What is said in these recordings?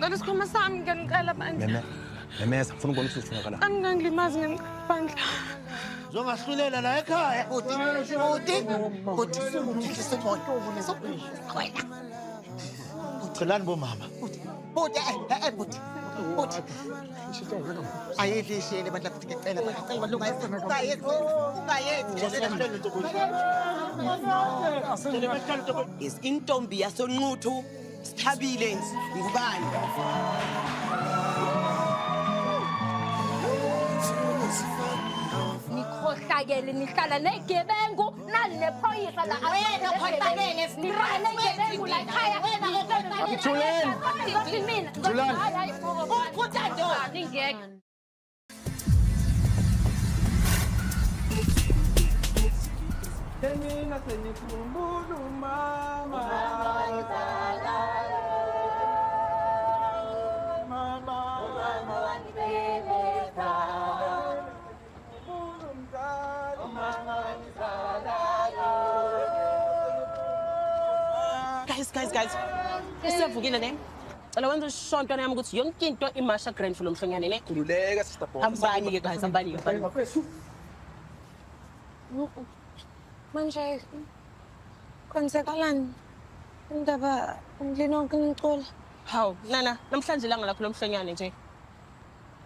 Ngicela isikhwama sami ngiyanicela bandla. Memeza ngifuna ukubona ukuthi ufunakala. Angilimazi bandla. Zongahlulela la ekhaya. Buti. Celani bomama. Buti. Ayidlishele bandla futhi ngicela balunga Is intombi yasonquthu sithabile ngubani Nikhohlakele nihlala negebengu nali nephoyisa la Wena khohlakele nihlala negebengu la ekhaya Thulani. Ukhuthazo ningeke Mina senikumbulu mama. Guys. Isivukile ne? Cela wenza ushonto ntwana yami ukuthi yonke into imasha grand full omhlonyane ne? Khululeka sister boss. Hambani ke guys, hambani. Manje kwenzekalani? Indaba ngilonke ngicula. Hawu, nana, namhlanje ilanga lakho lomhlonyane nje.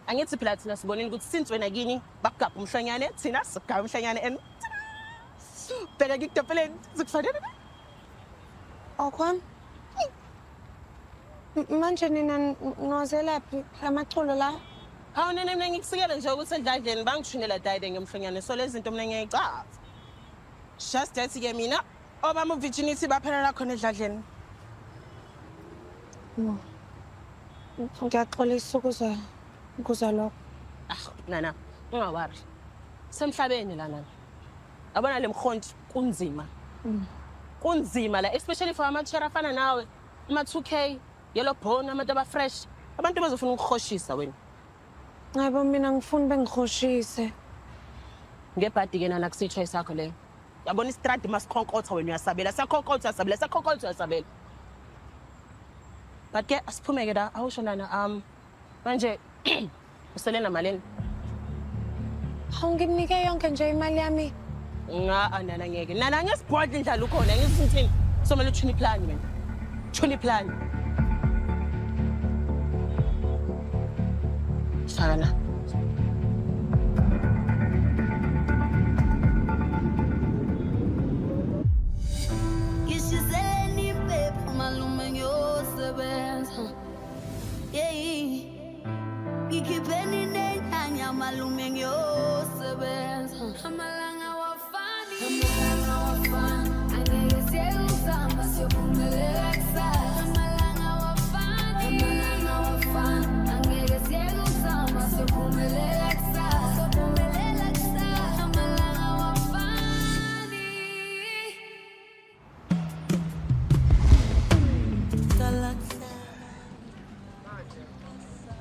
Angithi phela thina sibonile ukuthi since wena kini bakugapha umhlonyane, thina sigaba umhlonyane and phela ngikutopeleni zikufanele. Okwami? Manje nina nozelaphi amaculo la? Hawu nene mina ngikusikele nje ukuthi endladleni bangishunela dayide ngemhlonyane so lezi zinto mina ngiyayichaza. Just that ke mina obama uvirginity baphelela khona endladleni. Ngiyaxolisa ukuzwa lokho. Nana, ungawari. Semhlabeni la nana. Abona lemkhonto kunzima. Kunzima la especially for amachera afana nawe, ama 2K, yellow bone, ama daba fresh. Abantu bazofuna ukukhoshisa wena. Ngabo mina ngifuna bengikhoshise. Ngebhadi ke nana kusi choice yakho le. Yabona istradi masikhonkotha wena uyasabela, sakhonkotha. But ke asiphume ke la, awusho nana manje uselena malini? Awungimnike yonke nje imali yami. Nana ngeke. Nana ngesibhodla indlala ukhona ngisithini. Somela uthuni plan mina. Thuni plan. Sana. Isizeni pepe malume ngiyosebenza. Ngikhipeni nenyanya malume ngiyosebenza. Amalanga wafani. Angeke siyekuzama siyophumelela kusasa. Amalanga wafani. Angeke siyekuzama siyophumelela kusasa. Amalanga wafani.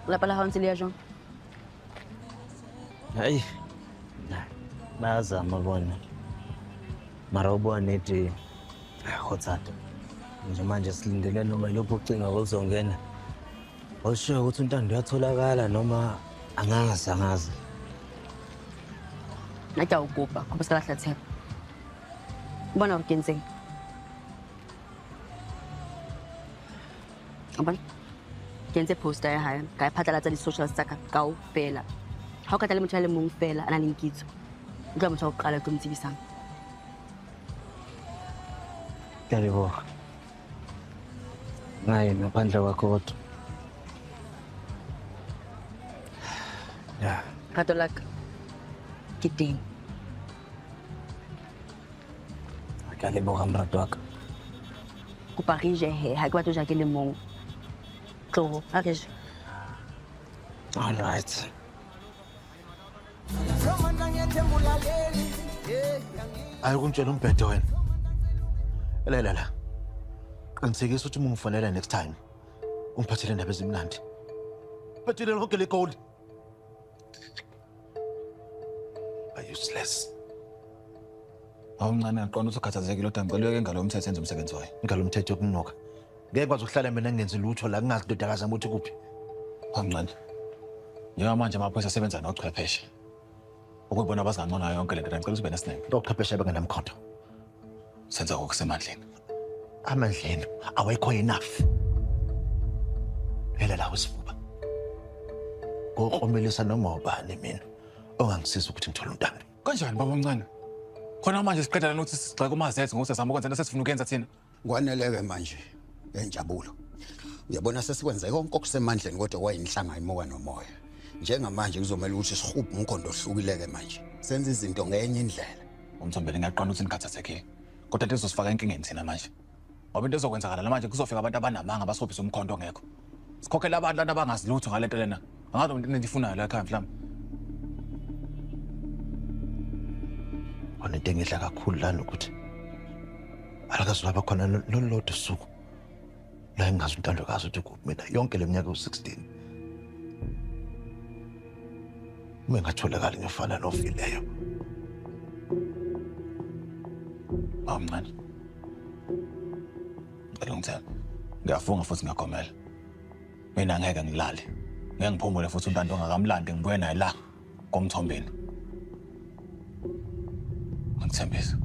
Lapa la haunsi liya Jean. Hayi. Bayazama bona. Mara ubona ethi khotsata. Nje manje silindele noma lokho ucinga uzongena. Awusho ukuthi untando uyatholakala noma angazi. Naja ukuba ngoba sikalahla themba. Ubona ukenzeni. Abang kenze poster ya haya ka phatlalatsa di social tsaka kaofela ha o ka tla le motho le mong fela ana le nkitso o tla motho o qala go mtsibisang Karibo. Ngaye ngaphandle kwakho kodwa. Ya. katolak kiting Karibo kamrato waka. ku parije he ha ke batho ja ke le mong tlo a ke All right. Ayikuntshela umbhedo wena. Lalela. Qinisekisa ukuthi ungifonela next time. Ungiphathele indaba ezimnandi. Phathele lonke le gold. Are useless. Awuncane ngaqonda ukuthi ukhathazekile kodwa ngicela uyeke ngalo umthetho enze umsebenzi wayo. Ngalo umthetho yokunuka. ngeke kwazi ukuhlala mina ngenze lutho la kungazi indodakazi ukuthi kuphi. Phamncane. Njengamanje amaphoyisa asebenza nochwepheshe. Ukubona abazingcono yonke lento ngicela ube nesineke. Lochwepheshe bengenamkhonto. Senza okusemandleni. Amandleni awekho enough. Phela la usifuba. Ngokomelisa noma ubani mina ongangisiza ukuthi ngithole untando. Kanjani baba omncane? Khona manje siqedela nokuthi sigxeke umazethe ngokuthi sizama ukwenza into sesifuna ukuyenza thina. Kwaneleke manje enjabulo. Uyabona sesikwenza konke okusemandleni kodwa kwayinhlanga imoya nomoya. Njengamanje kuzomela ukuthi sihubhe umkhondo ohlukileke manje. Senze izinto ngenye indlela. Umthombeni ngiyaqonda ukuthi nikhathathekile. Kodwa into ezosifaka enkingeni thina manje. Ngoba into ezokwenzakala la manje kuzofika abantu abanamanga basophisa umkhondo ongekho. Sikhokhela abantu abangazi lutho ngalento lena. Angazi into endifunayo la ekhaya mhlawumbe. Into engidla kakhulu lana ukuthi alakazi laba khona lolodwa usuku la engazi untandokazi ukuthi kuphi mina yonke leminyaka u16 uma ngatholakala ngifana nofileyo Amncane. Ngilungithemba. Ngiyafunga futhi ngiyagomela. Mina ngeke ngilale. Ngeke ngiphumule futhi untando ongakamlandi ngibuye naye la komthombeni. Ngithembisa.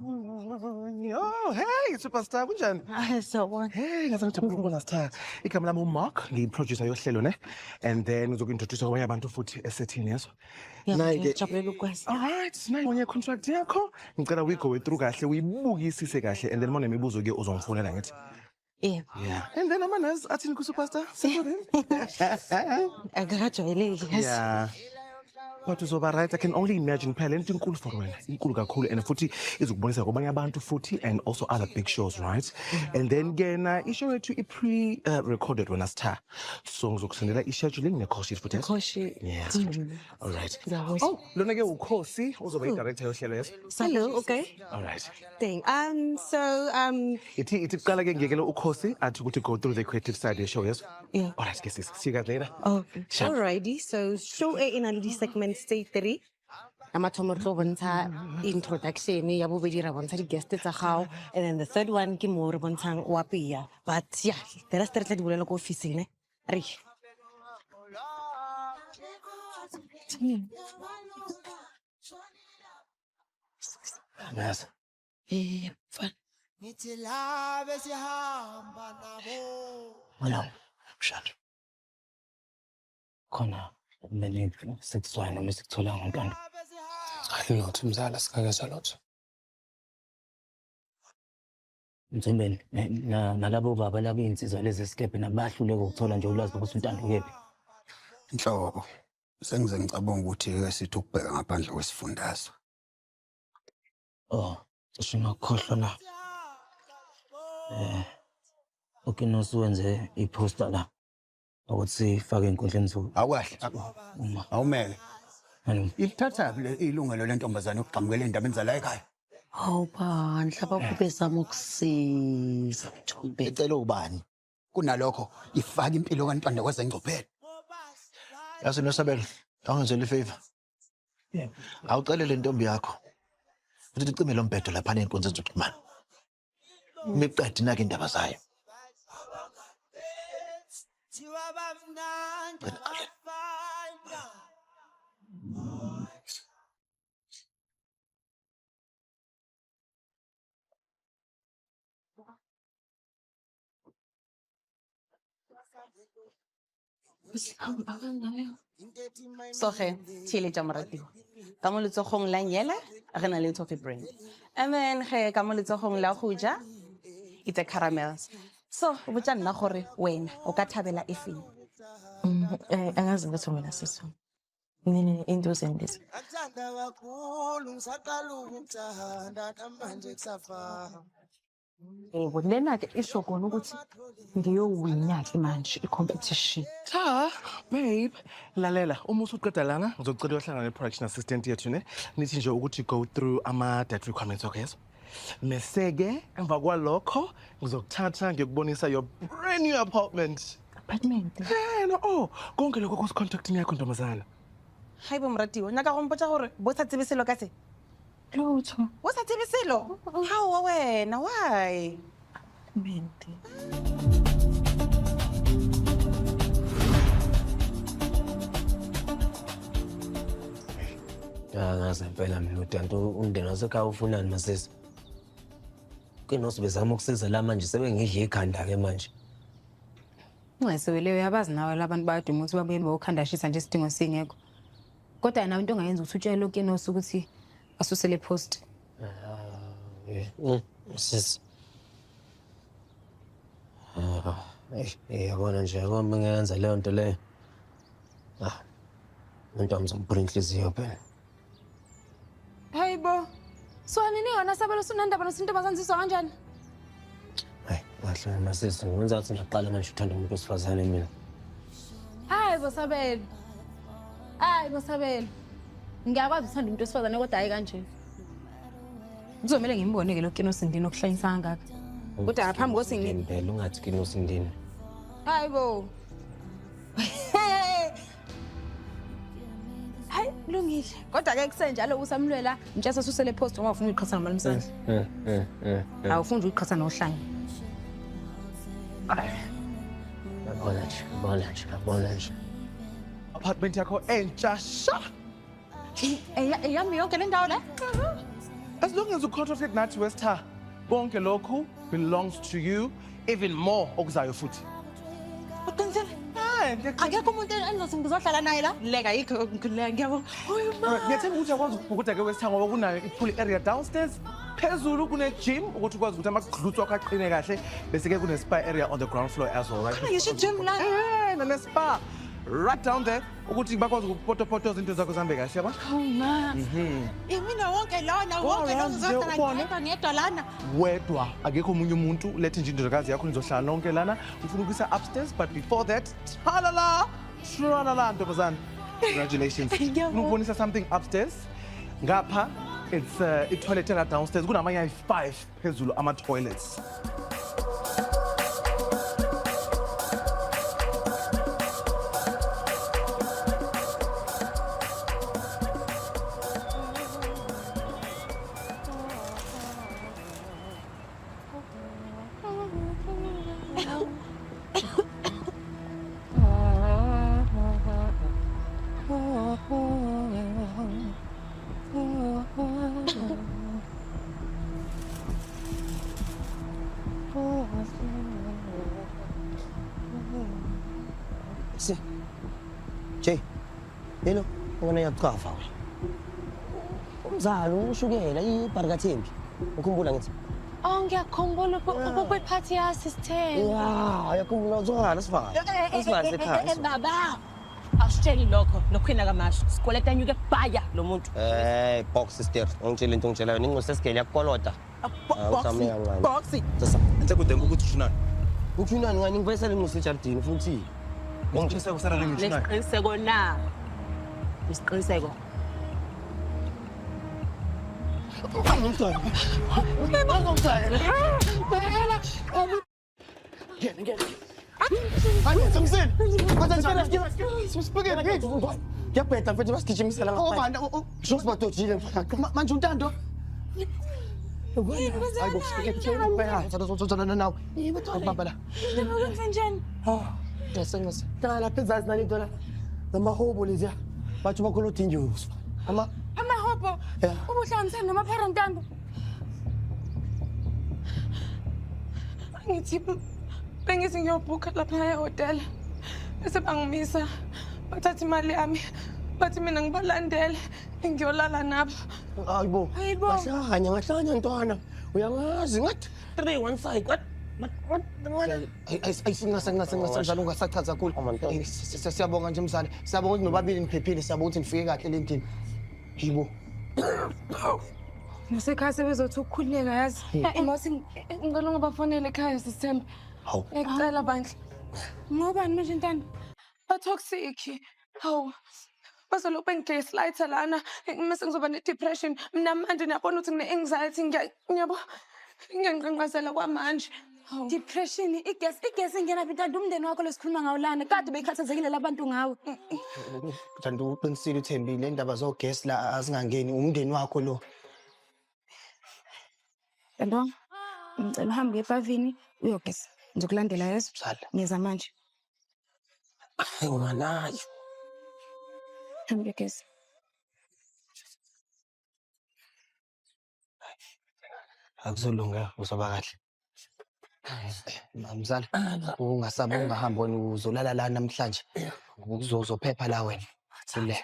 Oh, hey, superstar, kunjani? Sawubona. Hey, ngiyangijabula ukubona Sithaya. Igama lami uMark, ngiyi-producer yohlelo ne. And then ngizoku-introduce kwabanye abantu futhi esethini yeso. Nayi-ke- Ngijabulela ukwazi. Alright, nayi ngenye contract yakho. Ngicela uyigowe through kahle, uyibukisise kahle and then uma unemibuzo-ke uzongifonela ngithi. Yebo. Yeah. And then amanas athini ku-superstar? Sekurini? Akakajwayeleki yazi. Yeah. But uzoba right, I can only imagine phela lento inkulu for wena, inkulu kakhulu and futhi izokubonisa kwabanye abantu futhi and also other big shows, right? And then kena ishow yethu recorded wena Sithaya. So ngizokusendela i-scheduling ne-call sheet futhi. Khoshi. Yes. All right. Ngiyabonga. Oh, lona ke uKhosi uzoba i-director yohlelo yeso. Hello, okay. All right. Thing. Ithi kuqala ke ngiyekela uKhosi athi ukuthi go through the creative side ye-show yeso. Yeah. All right, sis. See you guys later. Okay. Sure. Alrighty. So show in a segment state 3. Amathomo tlo bontsha introduction ya bobedi ra bontsha di guest tsa gago and then the third one ke mo re bontshang wa pia. But yeah, the rest re tla di bolela ko office ne. Re. Yes. Fun. Wena mshado Khona kumele sexwine noma sikuthola ngontando. Ayilotho mzala singakeza lotho. Mthembeni nalabo baba labo insizwa lezi eskepe nabahluleka ukuthola nje ulwazi ukuthi untando kephi. Inhloko. Sengize ngicabanga ukuthi ke sithi ukubheka ngaphandle kwesifundazwe. Oh, cishe ngakhohlwa la. Okay, nosuwenze i-poster la. Ukuthi sifake inkundleni zoku. Awukahle. Uma. Awumele. Hallo. Ilithatha ilungelo lentombazane ukuqhamukela endabeni zala ekhaya. Hawu bandla babezama ukusiza Mthombeni. ecela ubani Kunalokho ifaka impilo kaNtanda kwezengcophelo. yazi nosabelo awungenzeli favor awucele le ntombi yakho ukuthi icime lo mbhedo lapha neenkonzo zokuxhumana miqedi nake indaba zayo So ge, chile jamaratiwa. Ka mo letsogong la nyela, re na le toffee brand. And then ge ka mo letsogong la go ja, it's a caramels. So, o botsa nna gore wena o ka thabela efeng. Angazi ngathi mina siso. Nini into zendisa. Lena ke isho kona ukuthi ngiyowina ke manje i-competition. Cha, babe, lalela, uma usuqeda lana, ngizocela uyohlangana ne-production assistant yethu ne. Nithi nje ukuthi go through ama-debt requirements okay yeso. Meseke emva kwalokho ngizokuthatha ngiyokubonisa your brand new apartment. Apartment. No, konke lokho kusi-contacting yakho ntombazana. Hayibo moratiwa, nna ka go mpotsa gore bo sa tsebe selo ka se. Lutho. Wasathi bisilo? Hawa wena, why? Mente. Ngaze impela mina uDanto umndeni wasekhaya ufunani masisi. Kinosi bezama ukusiza la manje sebengidla ikhanda ke manje. Ungaseweleyo yabazi nawe labantu bayaduma ukuthi babuye bawukhandashisa nje isidingo singekho. Kodwa yena into ongayenza ukuthi utshele uKenosi ukuthi asusele post. Sis. Yabona nje uma ngiyenza leyo nto leyo. Umuntu amzomphula inhliziyo phela. Hayibo. So nini yona sabelo sunandaba nosintombazane sizwa kanjani? Kahle masisi ngenza ukuthi ngaqala manje uthanda umuntu wesifazane mina. Hayibo sabelo. Hayibo sabelo. Ngiyakwazi ukuthanda umuntu wesifazane kodwa hayi kanje. Kuzomela ngimboneke lo Kenosi ndini okuhlanyisa kangaka. Kodwa ngaphambi kosingini. Phela ungathi Kenosi ndini. Hayibo. Hayi lungile. Kodwa ke kusenjalo usamlwela nje sasusele post uma ufuna ukuqhatha nomali msana. Awufunda ukuqhatha nohlanye. Bona nje. Apartment yakho entsha sha. Eyami yonke le ndawo la. As long as ucontracted nathi Westha, konke lokhu belongs to you, even more okuzayo futhi. Uqinisele? Akekho umuntu engizothi ngizohlala naye la. Leka yikho ngikhuleka ngiyabo. Ngiyathemba ukuthi uyakwazi ukubhukuda ke Westha ngoba kunayo i-pool area downstairs. Phezulu kune-gym ukuthi ukwazi ukuthi amaghluthu akho aqine kahle bese ke kune-spa area on the ground floor as well, right? Ngisho gym la. Nane-spa right down there ukuthi bakwazi ukupotopotoza into zakho zihambe kahle yabona? Ma. Mina wonke lona wonke lo ngizohlala ngedwa lana. Wedwa akekho omunye umuntu lethe nje indodakazi yakho nizohlala nonke lana ufuna ukuyisa upstairs but before that tralala ntombazane. Congratulations. Ngikubonisa something upstairs. Ngapha it's i-toilet ela downstairs kunamanye ayi-5 phezulu ama-toilets. Jay, yelo, ngona yachafa. Umzalo ushukela iBarkathembi. Ukhumbula ngithi? Oh ngiyakhumbula ukuphathi ya sister. Yeah, yakhumbula uzongala sifana. Asibaze ekhaya. Baba. Awusitsheli lokho lokhwena kamasho. Sikoleta nyuke bhaya lo muntu. Box sister. Ungitshela into ongitshela yona ingosesigele yakolota. Boxi. Sekudenga ukuthi ushunani. Uthunani ngani ngivesele ngosejardini futhi. Ngishisa kusala ngishunani. Lesiqiniseko na. Isiqiniseko. Ngiyabheda mfethu basigijimisela ngaphandle. Shows batojile manje untando. Baba la. Njani? Yasengazi. Dala phezazi nani dola. Namahobo leziya. Bathi bakhulutha injuzu. Amahobo. Ubuhlanganisene namaparentando. Ngithi bengithi ngiyobhuka lapha ehotel. Bese bangimisa. Bathatha imali yami. Bathi mina ngibalandele ngiyolala nabo. Hayibo. Ngahlanya ntwana. Uyangazi ngathi 315 what? Ayisingasenjalo ungasachaza kakhulu. Siyabonga nje mzane. Siyabonga ukuthi nobabili niphephile, siyabonga ukuthi nifike kahle endlini. Yibo. Nasekhaya sebezothi ukukhululeka yazi. Mawuthi ngicela ngabafonele ekhaya sisithemba. Hawu. Ngicela bandla. Ngobani manje intando? Toxic. Hawu. Bazoloku bengigaslighter lana. Mase ngizoba ne-depression. Mina manje ngiyabona ukuthi ngine-anxiety ngiyabo. Ngiyanqanqazela kwamanje. Depression, igesi ingena phintando umndeni wakho lesikhuluma ngawo lana. Kade bekhathazekile labantu ngawe. Kanti uqinisile uthembile indaba zogesi la azingangeni umndeni wakho lo. Ntando, ngicela uhambe uye epavini uyogeza. Ngizokulandela yezo. Sala. Ngiza manje. Nginganayo. Hambe uyogeza. Akuzolunga uzoba kahle. Mzala, ungasaba ungahamba wena uzolala la namhlanje. Uzophepha la wena. Sile.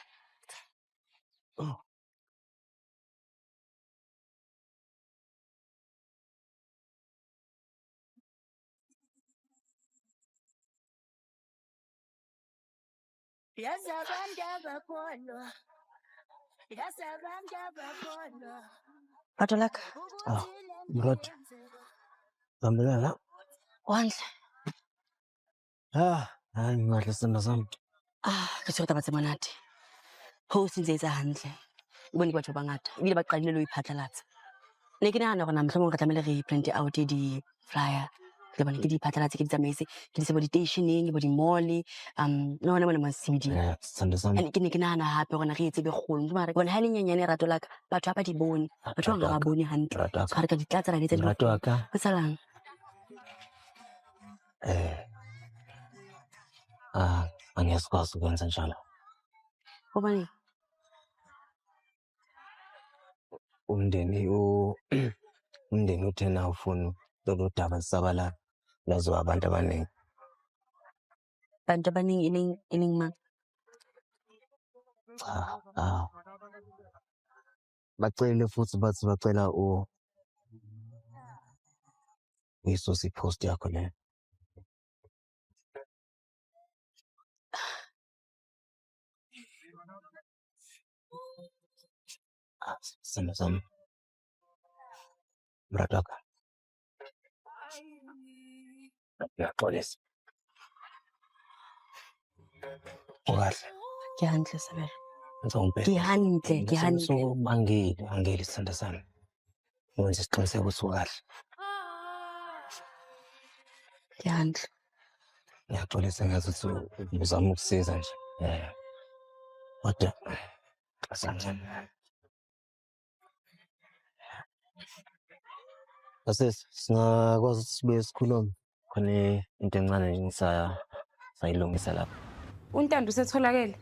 Patolaka. Mrod. Zambelana. Wandle. Hayi ngahle sithando sami. Ke tshwere taba tse monate. Ho sentse etsa hantle. O bone ke batho ba bangata. Ebile ba qadile le ho iphatlalatsa. Ne ke nahana hore na mohlomong re tlamehile re print out di-flyer. Ke bone ke di iphatlalatse ke di tsamaise ke di se bo di-stationeng bo di-mall le hona mona ma-CBD. Sithando sami. And ke ne ke nahana hape hore na re etse be kgolo mara bona ha le nyenyane rato la ka batho ha ba di bone batho ba nga ba bone hantle so ha re ka di tlatsa ra di etsa Rato wa ka. ho salang Angiyasikwazi ukwenza njalo. hobane Umndeni uthena ufuna lolu daba lisabalala lazo abantu abaningi. bantu abaningi e leng mang Bacele futhi bathi bacela uyisusa ipost yakho le. Sithando sami. Mrataka. Ngiyaxolisa. Ukahle. ke hantle Sabela Ngizongibheka. ke hantle Angeli sithando sami. Wenza isiqiniseko ukuthi ukahle. ke hantle Ngiyaxolisa ngathi uthi uzama ukusiza nje. Kodwa asante. Singakwazi ukuthi sibuye sikhulume khona into encane sayilungisa lapha. Untando usetholakele.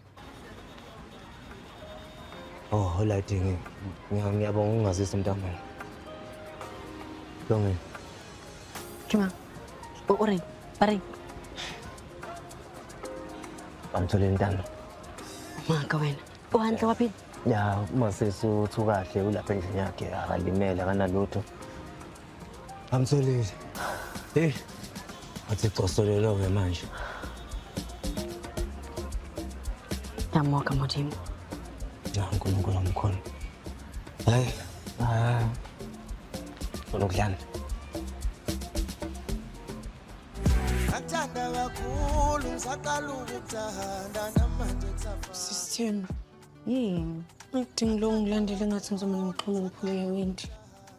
Alright ngiyabonga ungazisa mntambama. Longe. Chuma ore pare Bamthole intando. maka wena uhantle waphila Ya masesi uthi kahle ulapha endlini yakhe akalimele akanalutho. Bamtholile. Athi cosolelo ke manje. yamoka modimo uNkulunkulu omkhulu. Hayi. Lokudlana. Ngathanda kakhulu ngisaqala ukuthanda namanje kusafa. Sisithembu. Yini? Ngidinga lo ngilandele ngathi ngizoma ngixhume ngiphule yewindi.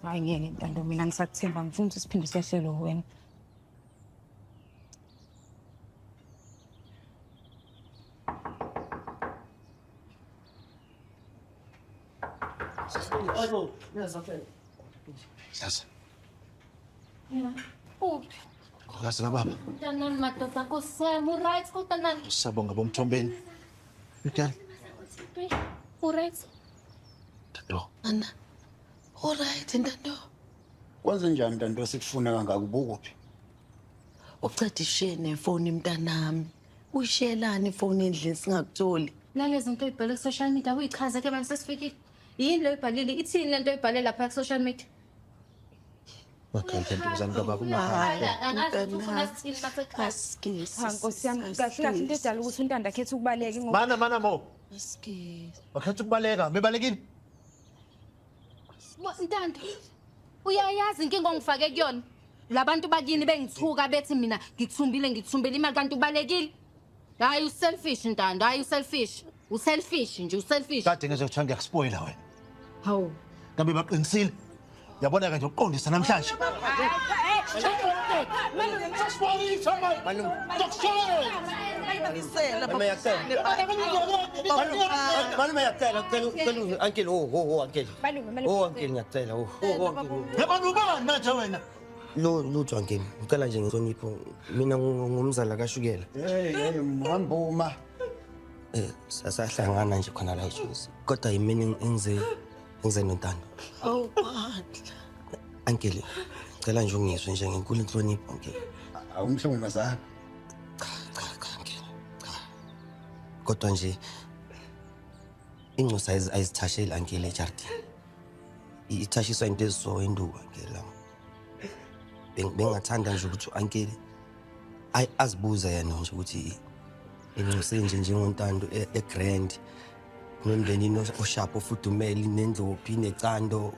Hayi ngeke ntando mina ngisakuthemba ngifuna ukuthi siphinde siyahlelo wena. Sasa. Yeah. Uphi? Kazi kababa. Mntanami madoda kusema uright kodwa nani? Sabonga bomthombeni. Mntana. Uright. Tando. Ana. Alright ntando. Kwenze njani ntanto sikufuna kangaka ubukuphi? Uceda ishiye nefoni mntanami. Uyishiyelani ifoni endlini singakutholi? Nalezi zinto oyibhale ku-social media uyichaze ke manje sesifikile. Yini le oyibhalile? Ithini lento oyibhale lapha ku-social media? Okay, ntombazane kababa Nkosi yami kahle kahle into edala ukuthi untando akhethe ukubaleka ngoba Mana mo. Wakhetha ukubaleka, mebalekile. Ntando, uyayazi inkinga ongifake kuyona. Labantu bakini bengithuka bethi mina ngikuthumbile imali kanti ubalekile. Hayi uselfish Ntando, hayi uselfish. Uselfish nje, uselfish. Kade ngizokuthanda ngiyakuspoila wena. Hawu. Ngabe baqinisile. Yabona ke nje uqondisa namhlanje. Malume ngiyacela ngicela uncle uncle. Uncle ngiyacela Yabantu bani manje wena? Lutho uncle. Ngicela nje ngihlonipho. Mina ngumzala kaShukela. Hey mhambuma. Sasahlangana nje khona la eJuice. Kodwa yimini engize nontando. Oh bandla. Uncle, ngicela nje ungizwe nje ngenkulu inhlonipho uncle. Awumhlungu masana. Kodwa nje ingcosa ayizithasheli uncle eJardini. Ithashiswa into eziso enduka ngela. Bengathanda nje ukuthi uncle azibuza yena nje ukuthi ingcosa nje njengontando eGrand nomndeni oshapo ofudumele nendlophi necando.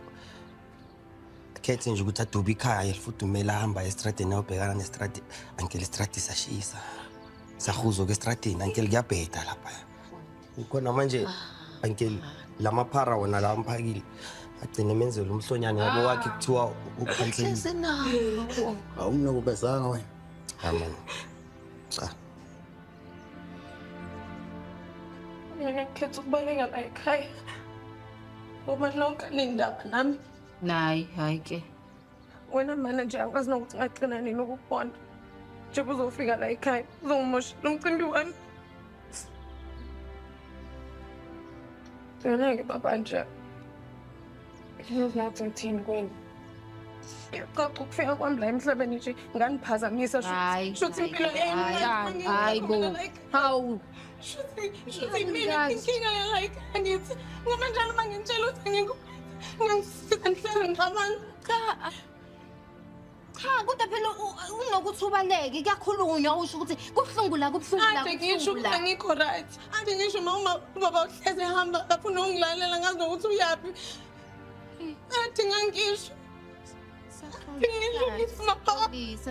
Akhethe nje ukuthi aduba ikhaya elifudumela ahamba estradini ayobhekana nestradi uncle istradi sashisa. Sahuzo ke estradini uncle kuyabheda lapha. Ukhona manje uncle lamaphara wona la amphakile. Agcine menzela umhlonyane wabo wakhe kuthiwa ukhanhleni. Awumnokubezanga wena. Amen. Cha. Mina ngikhetha ukubaleka la ekhaya. Ngoba lonke lindaba nami. hayi ke. Wena mana nje angazi nokuthi ngagcina nini ukubona. Nje uzofika la ekhaya, uzongimosha lo mcimbi wami. Ngeke baba nje. Ngiyozathu ngithini kwini? Ngicela ukufika kwami la emhlabeni nje nganiphazamisa shuthi impilo Hayi bo. Hawu. Shuthi mina inkinga la ekhaya ngithi ngoba njalo mangitshela ukuthi ngingifika ngihlala ngicabanga. Cha, kodwa phela unokuthi ubaleke kuyakhulunywa usho ukuthi kubuhlungu la kubuhlungu la. Ade ngisho ukuthi angikho right. Ade ngisho noma baba uhleze ehamba afuna ungilalela ngazi nokuthi uyaphi. Ade ngangisho. Siyapholisa.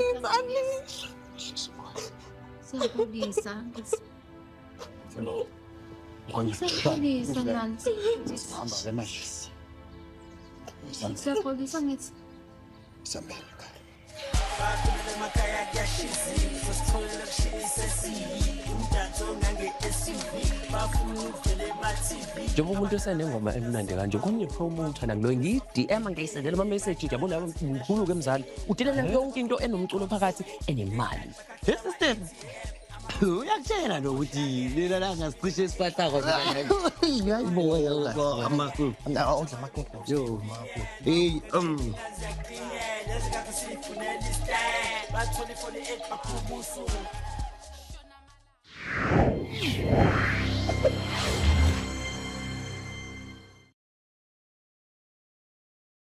Siyapholisa nansi. Hamba ke manje. Siyapholisa ngithi. Sambela. Njengoba umuntu esenengoma emnandi kanje kuniphe umuntu nakulo ngiyi-DM ngiyisendela ama-message yabona mkhulu ke mzali udelela yonke into enomculo phakathi enemali. Hey sister. Uyakutshela nokuthi lena la ngasicishe esifahlako ngiyayibona amakhulu. Awudla amakhulu. Yo. Hey Bathole for the 8 bakhulubusu.